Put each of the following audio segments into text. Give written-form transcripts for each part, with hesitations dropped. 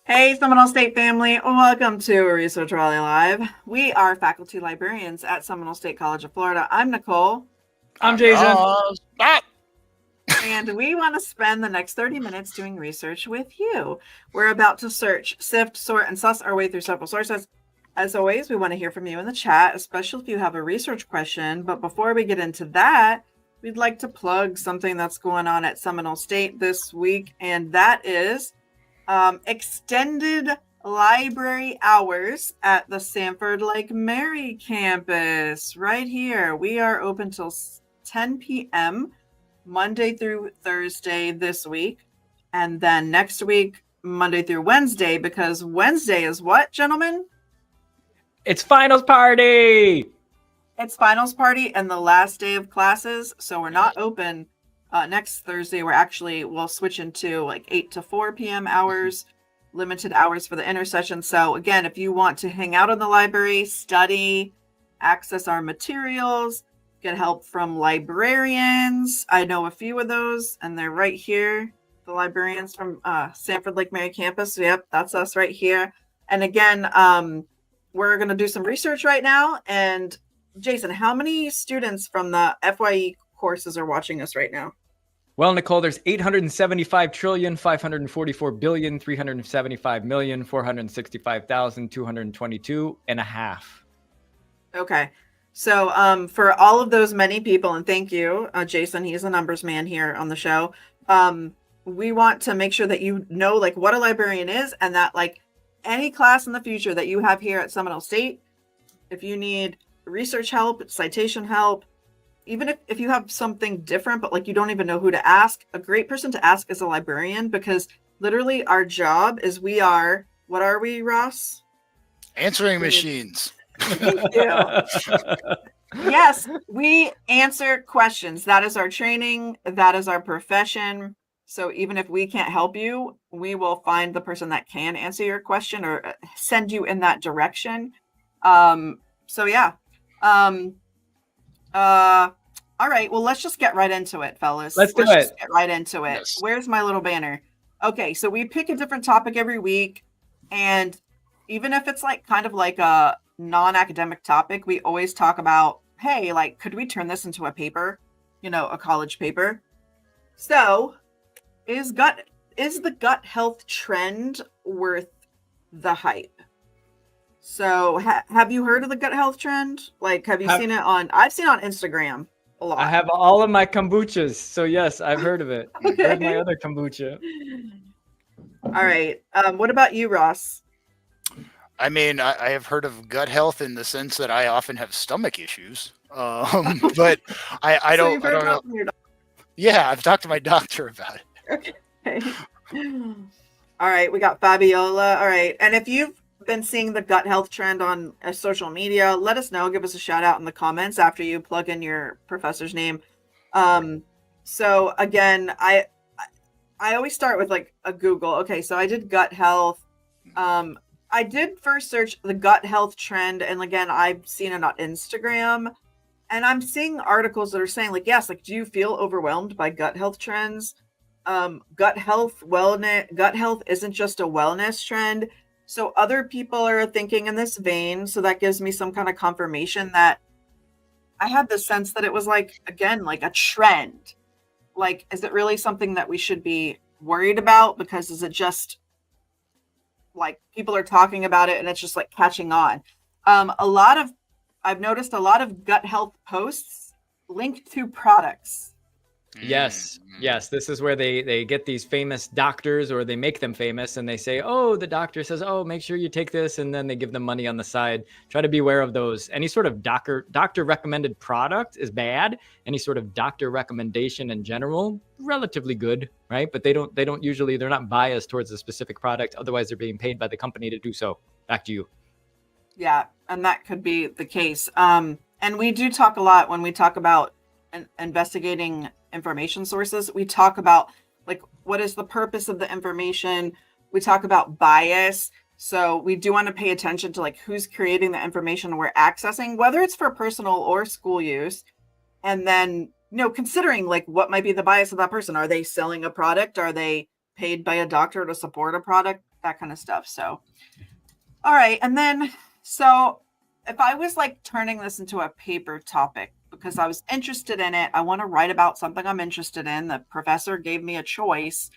Hey, Seminole State family, welcome to Research Rally Live. We are faculty librarians at Seminole State College of Florida. I'm Nicole. I'm Jason. Stop! And we want to spend the next 30 minutes doing research with you. We're about to search, sift, sort, and suss our way through several sources. As always, we want to hear from you in the chat, especially if you have a research question. But before we get into that, we'd like to plug something that's going on at Seminole State this week, and that is extended library hours at the Sanford Lake Mary campus right here. We are open till 10 p.m. Monday through Thursday this week, and then next week Monday through Wednesday, because Wednesday is what, gentlemen? It's finals party. It's finals party and the last day of classes, so we're not open next Thursday. We'll switch into like 8 to 4 p.m. hours, limited hours for the intersession. So again, if you want to hang out in the library, study, access our materials, get help from librarians. I know a few of those, and they're right here. The librarians from Sanford Lake Mary campus. Yep, that's us right here. And again, we're going to do some research right now. And Jason, how many students from the FYE courses are watching us right now? Well, Nicole, there's 875,344,375,465,222.5. Okay. So for all of those many people, and thank you, Jason, he's a numbers man here on the show. We want to make sure that you know like what a librarian is, and that like any class in the future that you have here at Seminole State, if you need research help, citation help, even if you have something different, but like you don't even know who to ask, a great person to ask is a librarian, because literally our job is what are we, Ross? Answering machines. Thank you. Yes, we answer questions. That is our training. That is our profession. So even if we can't help you, we will find the person that can answer your question or send you in that direction. So yeah. All right. Well, let's just get right into it, fellas. Let's just get right into it. Yes. Where's my little banner? Okay. So we pick a different topic every week. And even if it's like kind of like a non-academic topic, we always talk about, hey, like, could we turn this into a paper, a college paper? So is the gut health trend worth the hype? So have you heard of the gut health trend? Like, have you seen it I've seen it on Instagram a lot. I have all of my kombuchas. So yes, I've heard of it. Okay. Heard my other kombucha. All right. What about you, Ross? I mean, I have heard of gut health in the sense that I often have stomach issues. But I don't know. Yeah, I've talked to my doctor about it. Okay. All right. We got Fabiola. All right. And if you've been seeing the gut health trend on social media, let us know. Give us a shout out in the comments after you plug in your professor's name. So again, I always start with like a Google. Okay, so I did gut health. I did first search the gut health trend, and again, I've seen it on Instagram, and I'm seeing articles that are saying like, yes, like, do you feel overwhelmed by gut health trends? Gut health isn't just a wellness trend. So other people are thinking in this vein. So that gives me some kind of confirmation that I had the sense that it was like, again, like a trend. Like, is it really something that we should be worried about? Because is it just like people are talking about it and it's just like catching on? I've noticed a lot of gut health posts linked to products. Yes. This is where they get these famous doctors, or they make them famous, and they say, oh, the doctor says, oh, make sure you take this. And then they give them money on the side. Try to be aware of those. Any sort of doctor recommended product is bad. Any sort of doctor recommendation in general, relatively good, right? But they don't usually, they're not biased towards a specific product. Otherwise, they're being paid by the company to do so. Back to you. Yeah, and that could be the case. And we do talk a lot when we talk about investigating information sources. We talk about like what is the purpose of the information. We talk about bias. So we do want to pay attention to like who's creating the information we're accessing, whether it's for personal or school use. And then, considering like what might be the bias of that person. Are they selling a product? Are they paid by a doctor to support a product? That kind of stuff. So, all right. And then, so if I was like turning this into a paper topic because I was interested in it, I want to write about something I'm interested in. The professor gave me a choice.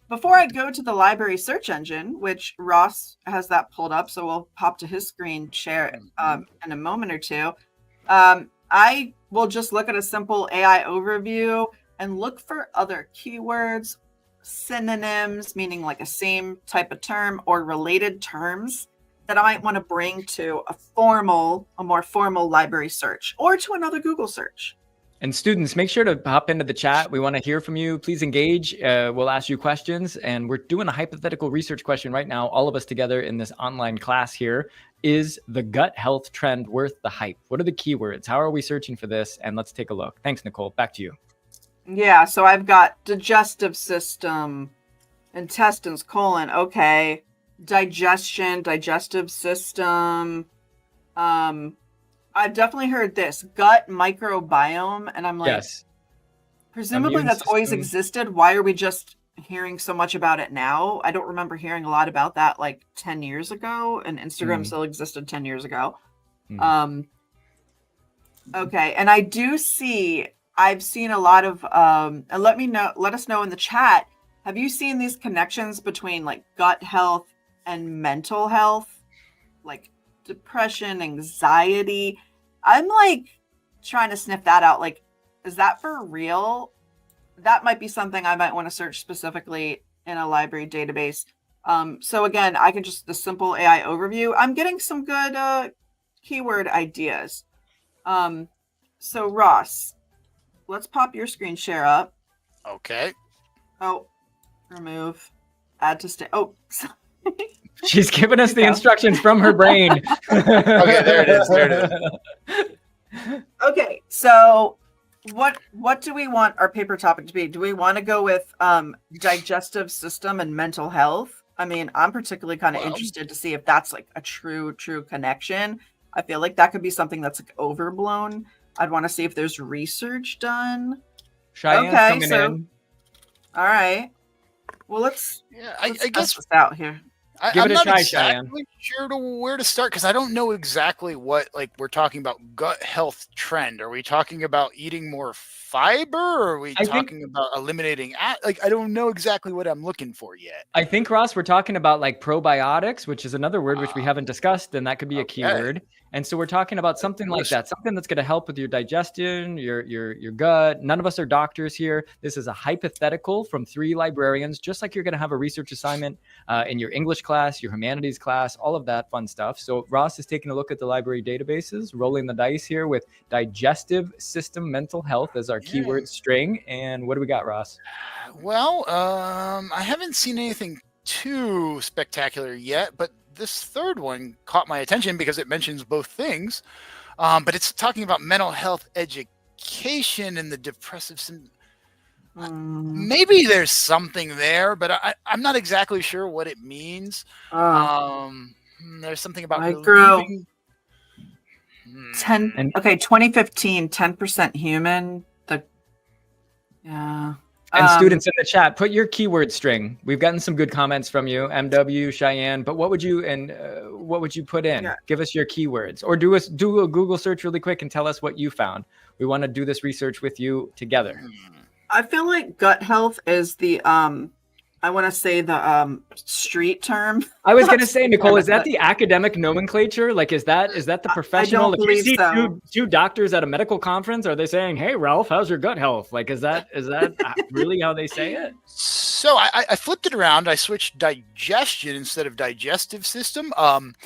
Before I go to the library search engine, which Ross has that pulled up, so we'll pop to his screen share in a moment or two. I will just look at a simple AI overview and look for other keywords, synonyms, meaning like a same type of term or related terms that I might want to bring to a more formal library search or to another Google search. And students, make sure to hop into the chat. We want to hear from you. Please engage. We'll ask you questions. And we're doing a hypothetical research question right now, all of us together in this online class here. Is the gut health trend worth the hype? What are the keywords? How are we searching for this? And let's take a look. Thanks, Nicole. Back to you. Yeah, so I've got digestive system, intestines, colon, okay. Digestion, digestive system. I've definitely heard this gut microbiome, and I'm like, yes. Presumably immune that's system. Always existed. Why are we just hearing so much about it now? I don't remember hearing a lot about that like 10 years ago, and Instagram still existed 10 years ago. Okay, and I've seen a lot of and let us know in the chat. Have you seen these connections between like gut health and mental health, like depression, anxiety? I'm like trying to sniff that out. Like, is that for real? That might be something I might want to search specifically in a library database. So again, I can just the simple AI overview. I'm getting some good keyword ideas. So Ross, let's pop your screen share up. Okay. Oh, remove, add to stay. Oh, sorry. She's giving us the instructions from her brain. Okay, there it is. Okay, so what do we want our paper topic to be? Do we want to go with digestive system and mental health? I mean, I'm particularly kind of interested to see if that's like a true connection. I feel like that could be something that's like overblown. I'd want to see if there's research done. Cheyenne's coming in. All right. Well, let's I guess this out here. Give it a try, Cheyenne. Sure to where to start because I don't know exactly what we're talking about. Gut health trend. Are we talking about eating more fiber, or are we talking about eliminating? I don't know exactly what I'm looking for yet. I think Ross, we're talking about like probiotics, which is another word which we haven't discussed, and that could be a keyword. And so we're talking about something like that, something that's going to help with your digestion, your gut. None of us are doctors here. This is a hypothetical from 3 librarians, just like you're going to have a research assignment in your English class, your humanities class, all of that fun stuff. So Ross is taking a look at the library databases, rolling the dice here with digestive system mental health as our keyword string. And what do we got, Ross? Well, I haven't seen anything too spectacular yet, but this third one caught my attention because it mentions both things, but it's talking about mental health education and the depressive symptoms. Maybe there's something there, but I'm not exactly sure what it means. There's something about relieving. 2015, 10% human. And students in the chat, put your keyword string. We've gotten some good comments from you, MW, Cheyenne. But what would you put in? Yeah. Give us your keywords, or do a Google search really quick and tell us what you found. We want to do this research with you together. I feel like gut health is the I want to say the street term. I was going to say, Nicole, is that the academic nomenclature? Like, is that the professional? I don't believe so. Two doctors at a medical conference, are they saying, "Hey, Ralph, how's your gut health?" Like, is that really how they say it? So I flipped it around. I switched digestion instead of digestive system. And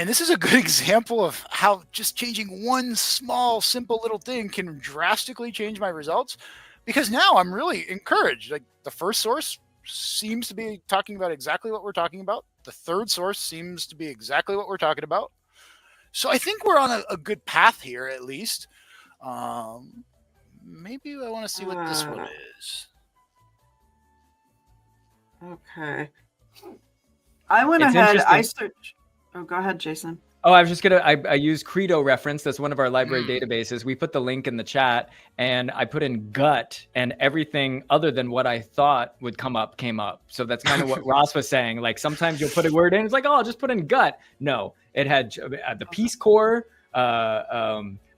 this is a good example of how just changing one small, simple little thing can drastically change my results. Because now I'm really encouraged. Like the first source seems to be talking about exactly what we're talking about. The third source seems to be exactly what we're talking about. So I think we're on a good path here, at least. Maybe I want to see what this one is. Okay. I went ahead. I searched. Oh, go ahead, Jason. Oh, I was just gonna. I use Credo reference. That's one of our library databases. We put the link in the chat, and I put in gut, and everything other than what I thought would come up came up. So that's kind of what Ross was saying. Like sometimes you'll put a word in, it's like, oh, I'll just put in gut. No, it had the Peace Corps,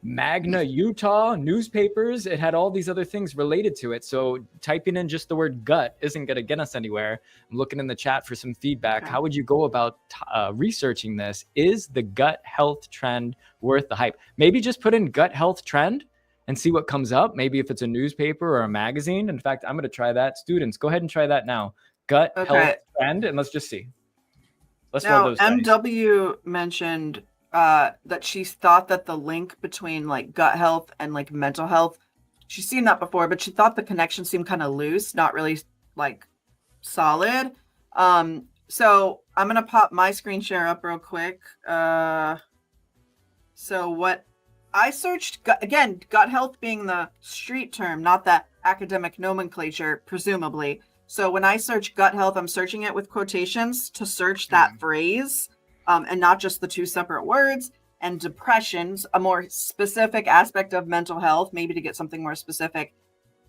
Magna, Utah, newspapers. It had all these other things related to it. So typing in just the word gut isn't going to get us anywhere. I'm looking in the chat for some feedback. Okay. How would you go about researching this? Is the gut health trend worth the hype? Maybe just put in gut health trend and see what comes up. Maybe if it's a newspaper or a magazine. In fact, I'm going to try that. Students, go ahead and try that now. Gut health trend, and let's just see. Let's now, those MW mentioned that she thought that the link between like gut health and like mental health, she's seen that before, but she thought the connection seemed kind of loose, not really like solid. So I'm gonna pop my screen share up real quick. So what I searched, again, gut health being the street term, not the academic nomenclature, presumably. So when I search gut health, I'm searching it with quotations to search that phrase. And not just the two separate words. And depression's a more specific aspect of mental health, maybe to get something more specific.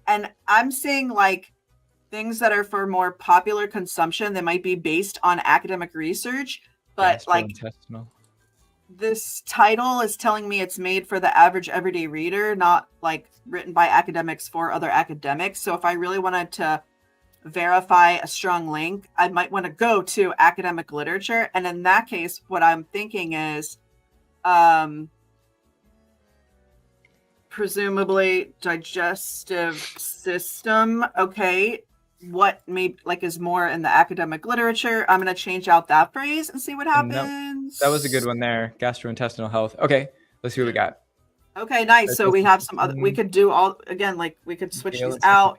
And I'm seeing like things that are for more popular consumption that might be based on academic research, but like this title is telling me it's made for the average everyday reader, not like written by academics for other academics. So if I really wanted to verify a strong link, I might want to go to academic literature. And in that case, what I'm thinking is presumably digestive system. Okay, what maybe like is more in the academic literature. I'm going to change out that phrase and see what happens. That was a good one there. Gastrointestinal health. Okay, let's see what we got. Okay, nice. So we have some other, we could do all, again, like we could switch these out.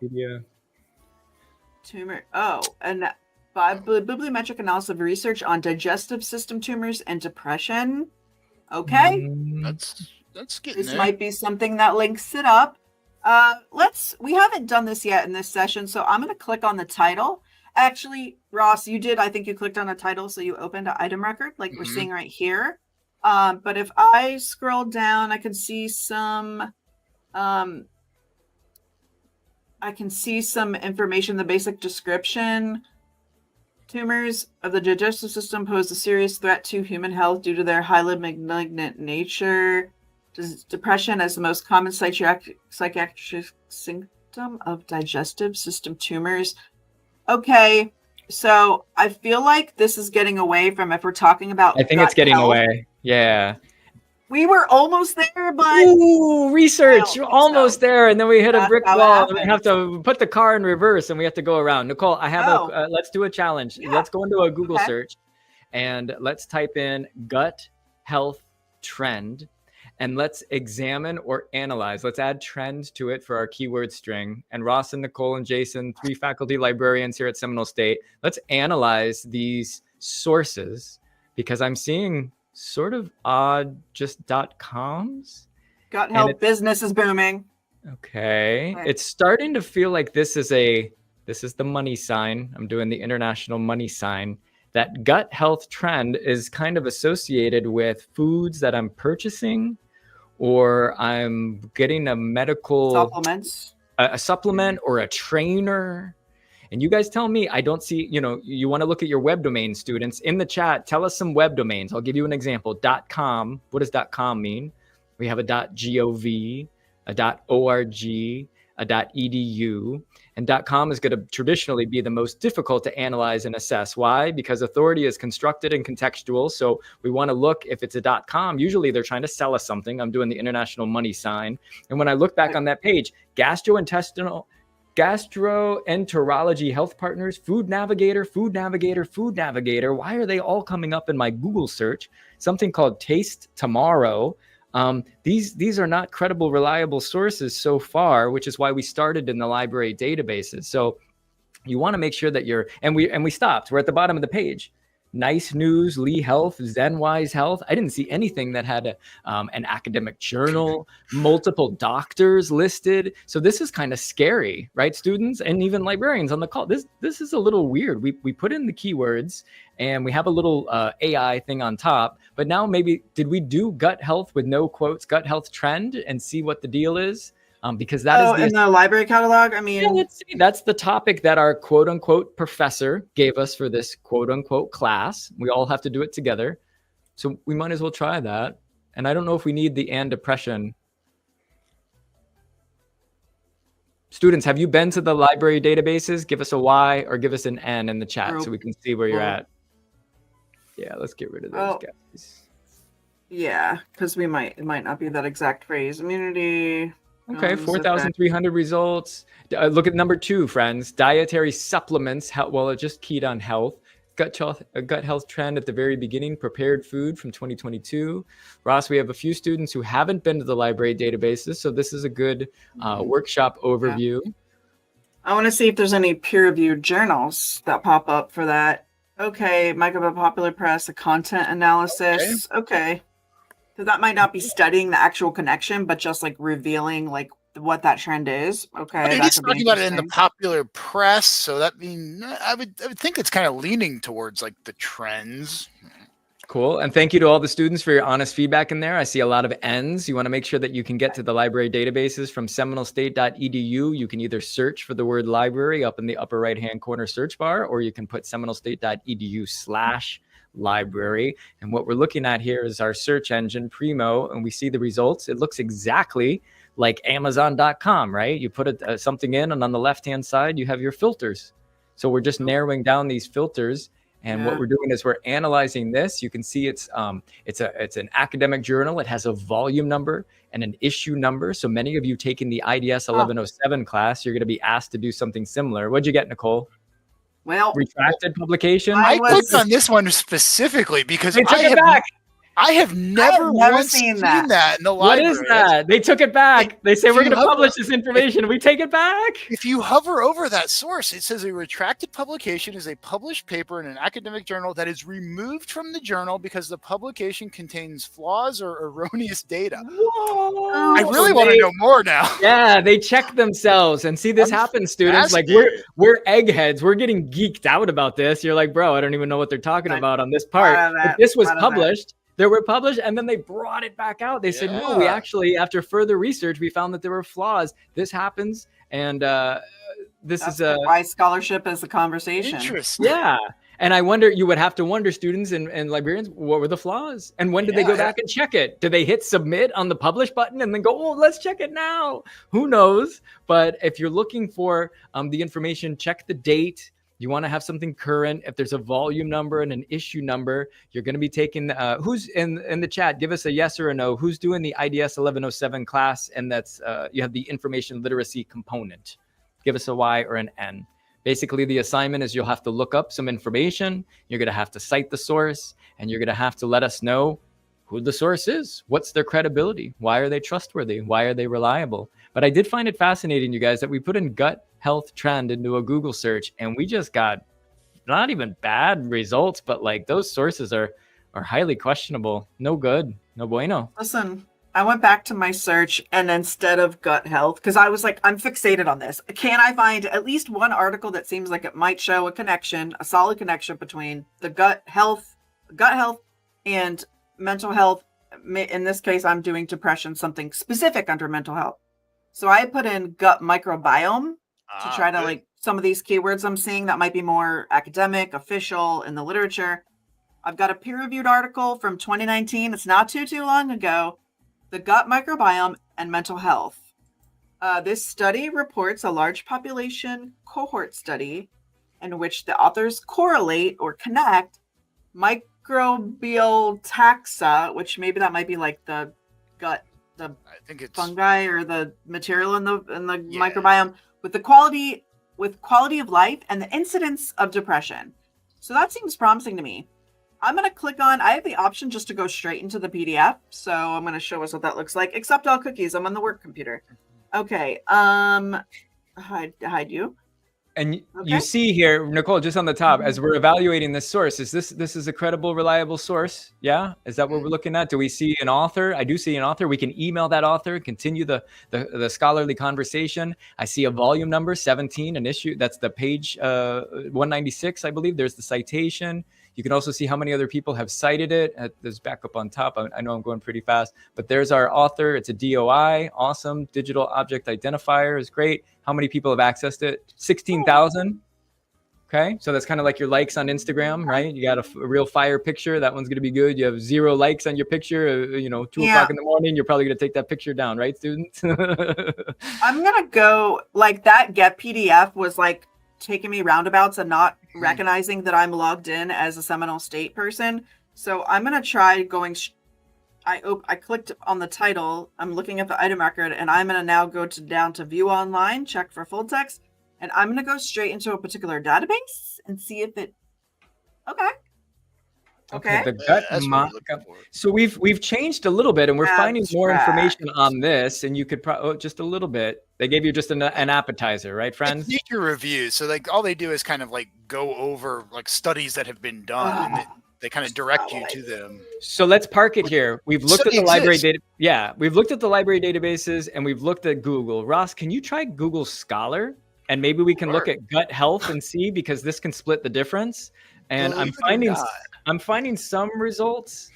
Tumor. Oh, and bibliometric analysis of research on digestive system tumors and depression. Okay. That's getting this there. Might be something that links it up. We haven't done this yet in this session, so I'm going to click on the title. Actually, Ross, you did. I think you clicked on a title, so you opened an item record like we're seeing right here. But if I scroll down, I can see some information, the basic description. Tumors of the digestive system pose a serious threat to human health due to their highly malignant nature. Depression is the most common psychiatric symptom of digestive system tumors. Okay, so I feel like this is getting away from if we're talking about I think it's getting away. Yeah. We were almost there, but research, almost there, and then we hit a brick wall. And we have to put the car in reverse, and we have to go around. Nicole, I have let's do a challenge. Yeah. Let's go into a Google search, and let's type in gut health trend, and let's examine or analyze. Let's add trend to it for our keyword string. And Ross and Nicole and Jason, 3 faculty librarians here at Seminole State, let's analyze these sources because I'm seeing sort of odd just .coms. Gut health business is booming. Okay. It's starting to feel like this is the money sign. I'm doing the international money sign. That gut health trend is kind of associated with foods that I'm purchasing, or I'm getting a medical supplements, a supplement or a trainer. And you guys tell me, I don't see, you want to look at your web domain, students. In the chat, tell us some web domains. I'll give you an example. .com. What does .com mean? We have a .gov, a .org, a .edu. And .com is going to traditionally be the most difficult to analyze and assess. Why? Because authority is constructed and contextual. So we want to look if it's a .com. Usually they're trying to sell us something. I'm doing the international money sign. And when I look back on that page, gastroenterology health partners, food navigator. Why are they all coming up in my Google search? Something called Taste Tomorrow. These are not credible, reliable sources so far, which is why we started in the library databases. So you want to make sure that and we stopped. We're at the bottom of the page. Nice News, Lee Health, ZenWise Health. I didn't see anything that had an academic journal, multiple doctors listed. So this is kind of scary, right, students and even librarians on the call. This is a little weird. We put in the keywords and we have a little AI thing on top. But now maybe, did we do gut health with no quotes, gut health trend, and see what the deal is? Because that is in the library catalog. I mean, yeah, let's see. That's the topic that our quote unquote professor gave us for this quote unquote class. We all have to do it together. So we might as well try that. And I don't know if we need the and depression. Students, have you been to the library databases? Give us a Y or give us an N in the chat so we can see where you're at. Yeah, let's get rid of those guys. Yeah, because it might not be that exact phrase. Immunity. Okay, 4,300 results. Look at number 2, friends. Dietary supplements. Well, it just keyed on health. Gut health trend at the very beginning. Prepared food from 2022. Ross, we have a few students who haven't been to the library databases, so this is a good workshop overview. Yeah. I want to see if there's any peer-reviewed journals that pop up for that. Okay, Microbiome Popular Press, a content analysis. Okay. So that might not be studying the actual connection, but just like revealing like what that trend is. Okay. But it is talking about it in the popular press. So that means I would think it's kind of leaning towards like the trends. Cool. And thank you to all the students for your honest feedback in there. I see a lot of N's. You want to make sure that you can get to the library databases from seminolestate.edu. You can either search for the word library up in the upper right-hand corner search bar, or you can put seminolestate.edu/library. And what we're looking at here is our search engine, Primo, and we see the results. It looks exactly like Amazon.com, right? You put something in, and on the left-hand side, you have your filters. So we're just narrowing down these filters. And what we're doing is we're analyzing this. You can see it's an academic journal. It has a volume number and an issue number. So many of you taking the IDS 1107 class, you're going to be asked to do something similar. What'd you get, Nicole? Well, retracted publication. I clicked on this one specifically because they took it back. I have never seen that in the library. What is that? They took it back. They say we're going to publish this information. We take it back. If you hover over that source, it says a retracted publication is a published paper in an academic journal that is removed from the journal because the publication contains flaws or erroneous data. Whoa. I really want to know more now. Yeah, they check themselves and see this happen, students. Like we're eggheads. We're getting geeked out about this. You're like, bro, I don't even know what they're talking about on this part. But this was published. They were published and then they brought it back out. They said, no, we actually, after further research, we found that there were flaws. This happens. And That's why scholarship is a conversation. Interesting. Yeah. And I wonder, you would have to wonder, students and librarians, what were the flaws? And when did they go back and check it? Did they hit submit on the publish button and then go, oh, let's check it now? Who knows? But if you're looking for the information, check the date. You want to have something current. If there's a volume number and an issue number, you're going to be taking, who's in the chat, give us a yes or a no. Who's doing the IDS 1107 class? And that's, you have the information literacy component. Give us a Y or an N. Basically, the assignment is you'll have to look up some information. You're going to have to cite the source, and you're going to have to let us know who the source is. What's their credibility? Why are they trustworthy? Why are they reliable? But I did find it fascinating, you guys, that we put in gut health trend into a Google search, and we just got not even bad results, but like those sources are highly questionable. No good. No bueno. Listen, I went back to my search, and instead of gut health, because I was like, I'm fixated on this. Can I find at least one article that seems like it might show a connection, a solid connection between the gut health and mental health? In this case, I'm doing depression, something specific under mental health. So I put in gut microbiome to try to like some of these keywords I'm seeing that might be more academic, official in the literature. I've got a peer-reviewed article from 2019. It's not too long ago. The gut microbiome and mental health. This study reports a large population cohort study in which the authors correlate or connect microbial taxa, which maybe that might be like the gut, I think it's fungi or the material in the microbiome, with the quality of life and the incidence of depression. So that seems promising to me. I'm going to click on, I have the option just to go straight into the PDF. So I'm going to show us what that looks like. Accept all cookies. I'm on the work computer. Okay. Hide you. And you see here, Nicole, just on the top, as we're evaluating this source, is this is a credible, reliable source? Yeah, is that what we're looking at? Do we see an author? I do see an author. We can email that author, continue the scholarly conversation. I see a volume number 17, an issue. That's the page 196, I believe. There's the citation. You can also see how many other people have cited it. There's backup on top. I know I'm going pretty fast, but there's our author. It's a DOI. Awesome. Digital object identifier is great. How many people have accessed it? 16,000. Okay. So that's kind of like your likes on Instagram, right? You got a real fire picture. That one's going to be good. You have 0 likes on your picture, 2 o'clock in the morning. You're probably going to take that picture down, right, students? I'm going to go like that. Get PDF was like taking me roundabouts and not recognizing that I'm logged in as a Seminole State person. So I'm going to try going. I clicked on the title. I'm looking at the item record, and I'm going to now go down to view online, check for full text, and I'm going to go straight into a particular database and see if it. Okay. The gut so we've changed a little bit, and we're finding more information on this. And you could just a little bit. They gave you just an appetizer, right, friends? It's feature reviews. So like all they do is kind of like go over like studies that have been done, and they kind of direct you to them. So let's park it here. We've looked at the library data. Yeah, we've looked at the library databases, and we've looked at Google. Ross, can you try Google Scholar? And maybe we can look at gut health and see, because this can split the difference. And I'm finding some results.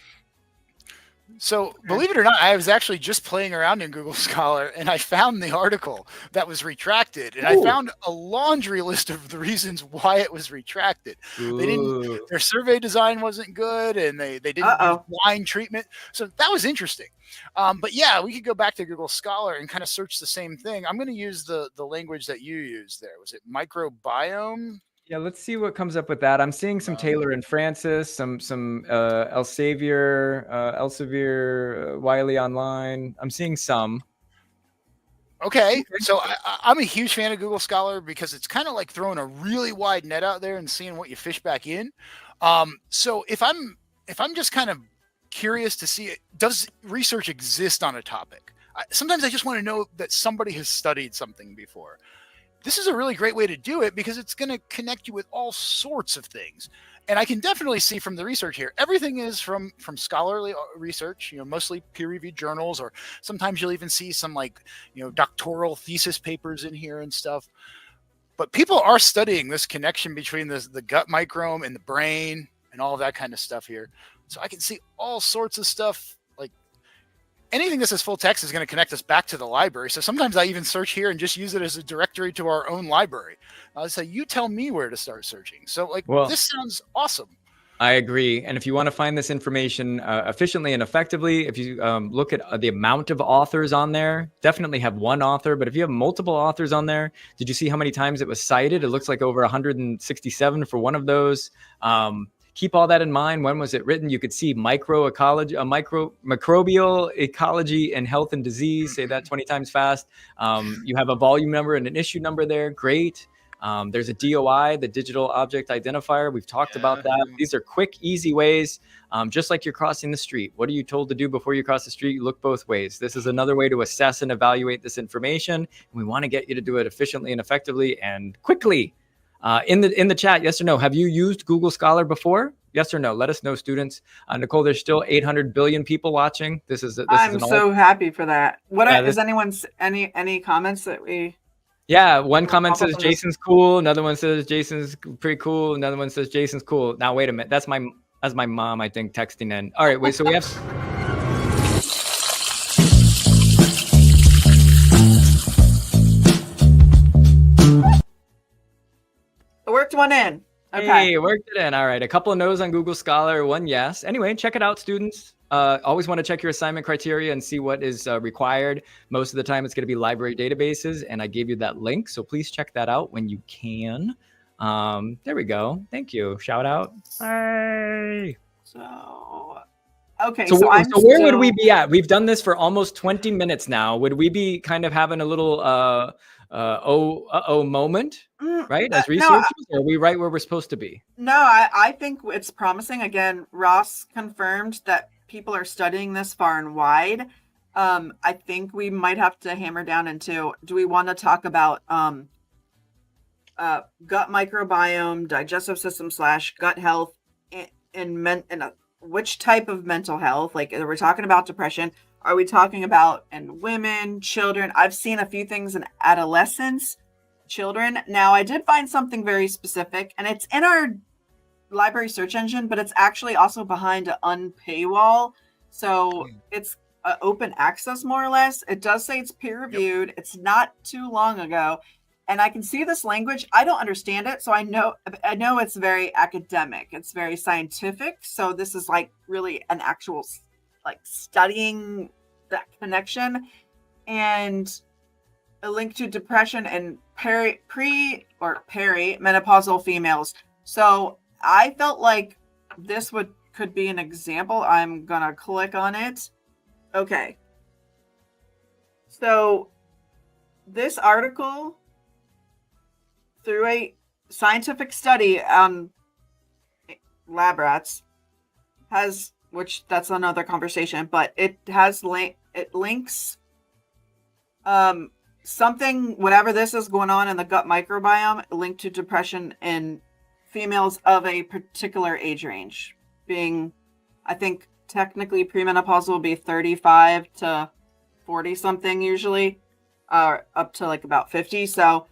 So believe it or not, I was actually just playing around in Google Scholar, and I found the article that was retracted, and I found a laundry list of the reasons why it was retracted. Their survey design wasn't good, and they didn't use line treatment. So that was interesting. But yeah, we could go back to Google Scholar and kind of search the same thing. I'm going to use the language that you used there. Was it microbiome? Yeah, let's see what comes up with that. I'm seeing some Taylor and Francis, some Elsevier, Wiley online. I'm seeing some. Okay, so I'm a huge fan of Google Scholar because it's kind of like throwing a really wide net out there and seeing what you fish back in. So if I'm just kind of curious to see, does research exist on a topic? Sometimes I just want to know that somebody has studied something before. This is a really great way to do it because it's going to connect you with all sorts of things. And I can definitely see from the research here, everything is from scholarly research, mostly peer-reviewed journals, or sometimes you'll even see some doctoral thesis papers in here and stuff. But people are studying this connection between the gut microbiome and the brain and all of that kind of stuff here. So I can see all sorts of stuff. Anything that says full text is going to connect us back to the library. So sometimes I even search here and just use it as a directory to our own library. I'll say, you tell me where to start searching. So this sounds awesome. I agree. And if you want to find this information efficiently and effectively, if you look at the amount of authors on there, definitely have one author. But if you have multiple authors on there, did you see how many times it was cited? It looks like over 167 for one of those. Keep all that in mind. When was it written? You could see microbial ecology and health and disease. Say that 20 times fast. You have a volume number and an issue number there. Great. There's a DOI, the digital object identifier. We've talked about that. These are quick, easy ways. Just like you're crossing the street. What are you told to do before you cross the street? You look both ways. This is another way to assess and evaluate this information. And we want to get you to do it efficiently and effectively and quickly. In the chat, yes or no? Have you used Google Scholar before? Yes or no? Let us know, students. Nicole, there's still 800 billion people watching. I'm so happy for that. Is anyone's any comments that we? Yeah, one comment says Jason's cool. Another one says Jason's pretty cool. Another one says Jason's cool. Now wait a minute. That's my mom, I think, texting in. All right, wait. So we have. Worked one in. Okay. Hey, worked it in. All right. A couple of no's on Google Scholar, one yes. Anyway, check it out, students. Always want to check your assignment criteria and see what is required. Most of the time, it's going to be library databases, and I gave you that link. So please check that out when you can. There we go. Thank you. Shout out. Hey. So, okay. So where would we be at? We've done this for almost 20 minutes now. Would we be kind of having a little moment, right? As researchers, are we right where we're supposed to be? No, I think it's promising. Again, Ross confirmed that people are studying this far and wide. I think we might have to hammer down into, do we want to talk about gut microbiome, digestive system / gut health, and which type of mental health? Like, are we talking about depression? Are we talking about in women, children? I've seen a few things in adolescents, children. Now, I did find something very specific, and it's in our library search engine, but it's actually also behind an unpaywall. So it's open access, more or less. It does say it's peer reviewed. Yep. It's not too long ago. And I can see this language. I don't understand it. So I know it's very academic. It's very scientific. So this is like really an actual like studying that connection, and a link to depression and perimenopausal females. So I felt like this could be an example. I'm gonna click on it. Okay. So this article, through a scientific study on lab rats, has, which that's another conversation, but it has links something, whatever this is going on in the gut microbiome, linked to depression in females of a particular age range, being, I think technically premenopausal will be 35 to 40 something usually, up to like about 50. So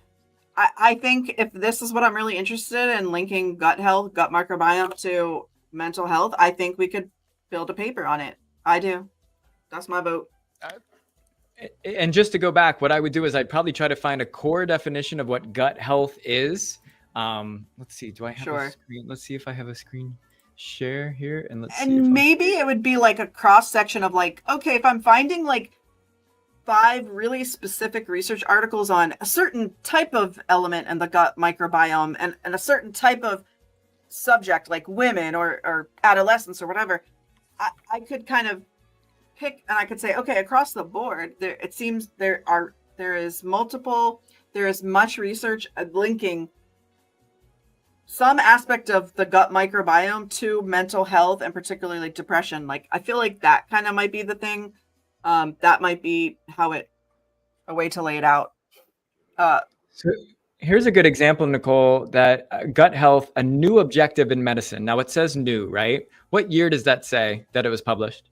I think if this is what I'm really interested in, linking gut health, gut microbiome to mental health, I think we could build a paper on it. I do. That's my vote. And just to go back, what I would do is I'd probably try to find a core definition of what gut health is. Let's see. Do I have a screen? Let's see if I have a screen share here. And let's see. And maybe it would be like a cross section of like, okay, if I'm finding like 5 really specific research articles on a certain type of element in the gut microbiome and a certain type of subject, like women or adolescents or whatever, I could kind of pick, and I could say, okay, across the board, it seems there is much research linking some aspect of the gut microbiome to mental health, and particularly depression. Like, I feel like that kind of might be the thing. That might be a way to lay it out. So here's a good example, Nicole, that gut health, a new objective in medicine. Now it says new, right? What year does that say that it was published?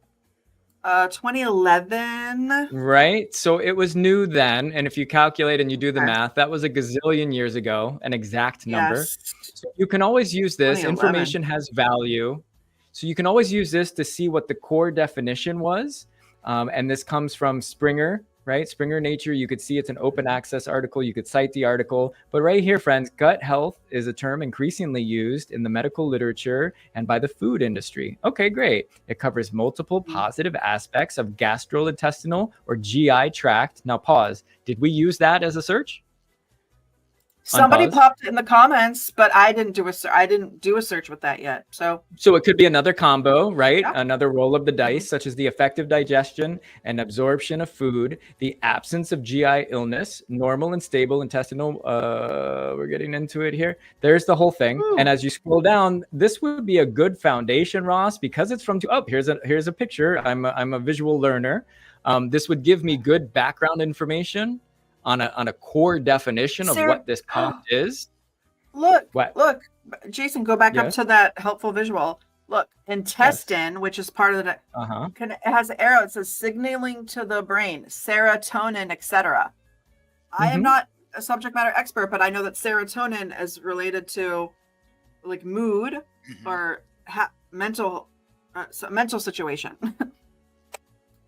2011. Right. So it was new then. And if you calculate and you do the math, that was a gazillion years ago, an exact number. Yes. So you can always use this. Information has value. So you can always use this to see what the core definition was. And this comes from Springer, right? Springer Nature. You could see it's an open access article. You could cite the article. But right here, friends, gut health is a term increasingly used in the medical literature and by the food industry. Okay, great. It covers multiple positive aspects of gastrointestinal or GI tract. Now pause. Did we use that as a search? Somebody popped it in the comments, but I didn't do a search with that yet. So it could be another combo, right? Yeah. Another roll of the dice, such as the effective digestion and absorption of food, the absence of GI illness, normal and stable intestinal. We're getting into it here. There's the whole thing. Ooh. And as you scroll down, this would be a good foundation, Ross, because it's from. Oh, here's a picture. I'm a visual learner. This would give me good background information on a core definition of what this prompt is. Look, Jason, go back up to that helpful visual. Look, intestine, which is part of the, it has an arrow. It says signaling to the brain, serotonin, etc. I am not a subject matter expert, but I know that serotonin is related to like mood or mental situation.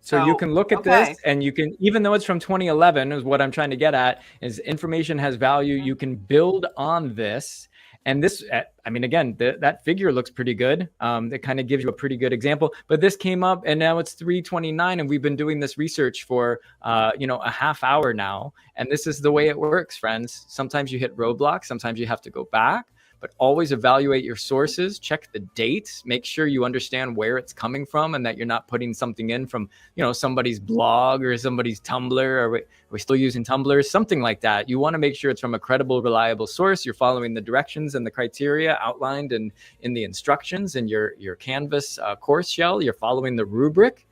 So you can look at this, and you can, even though it's from 2011, is what I'm trying to get at, is information has value. You can build on this. And this, I mean, again, that figure looks pretty good. It kind of gives you a pretty good example. But this came up, and now it's 3:29, and we've been doing this research for, a half hour now. And this is the way it works, friends. Sometimes you hit roadblocks. Sometimes you have to go back. But always evaluate your sources, check the dates, make sure you understand where it's coming from and that you're not putting something in from, somebody's blog or somebody's Tumblr, or we're still using Tumblr, something like that. You want to make sure it's from a credible, reliable source. You're following the directions and the criteria outlined in the instructions in your Canvas course shell. You're following the rubric,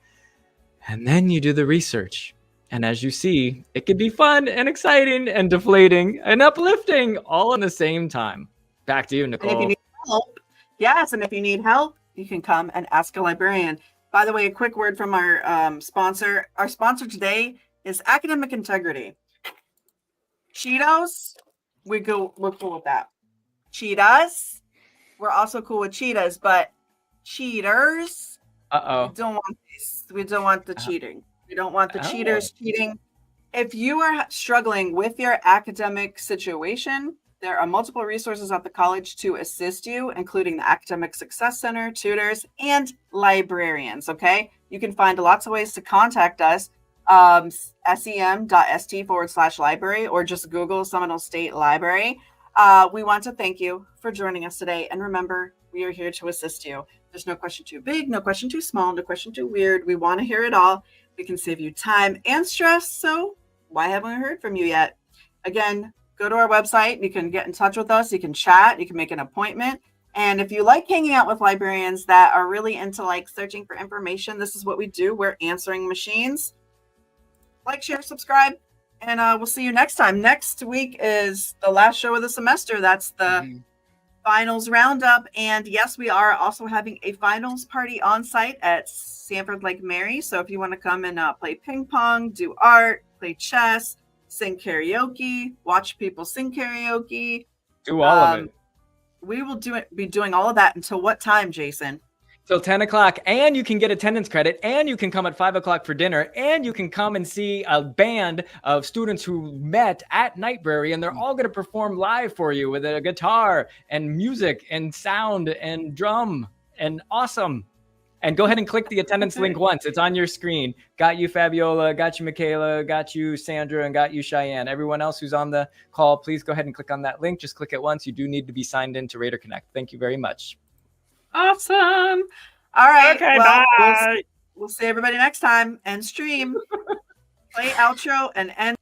and then you do the research. And as you see, it can be fun and exciting and deflating and uplifting all in the same time. Back to you, Nicole. And if you need help, yes, and if you need help, you can come and ask a librarian. By the way, a quick word from our sponsor. Our sponsor today is Academic Integrity. Cheetos, we're cool with that. Cheetahs, we're also cool with cheetahs, but cheaters, we don't want this. We don't want the cheating. We don't want the cheaters cheating. If you are struggling with your academic situation, there are multiple resources at the college to assist you, including the Academic Success Center, tutors, and librarians, okay? You can find lots of ways to contact us, sem.st/library, or just Google Seminole State Library. We want to thank you for joining us today. And remember, we are here to assist you. There's no question too big, no question too small, no question too weird. We want to hear it all. We can save you time and stress. So why haven't we heard from you yet? Again, go to our website. You can get in touch with us. You can chat. You can make an appointment. And if you like hanging out with librarians that are really into like searching for information, this is what we do. We're answering machines. Like, share, subscribe, and we'll see you next time. Next week is the last show of the semester. That's the finals roundup. And yes, we are also having a finals party on site at Sanford Lake Mary. So if you want to come and play ping pong, do art, play chess, sing karaoke, watch people sing karaoke, do all of it. We will be doing all of that until what time, Jason? Till 10 o'clock, and you can get attendance credit, and you can come at 5 o'clock for dinner, and you can come and see a band of students who met at Nightbrary, and they're all going to perform live for you with a guitar and music and sound and drum and awesome. And go ahead and click the attendance link once. It's on your screen. Got you, Fabiola. Got you, Michaela. Got you, Sandra. And got you, Cheyenne. Everyone else who's on the call, please go ahead and click on that link. Just click it once. You do need to be signed in to Raider Connect. Thank you very much. Awesome. All right. Okay, bye. We'll see everybody next time. End stream. Play outro and end.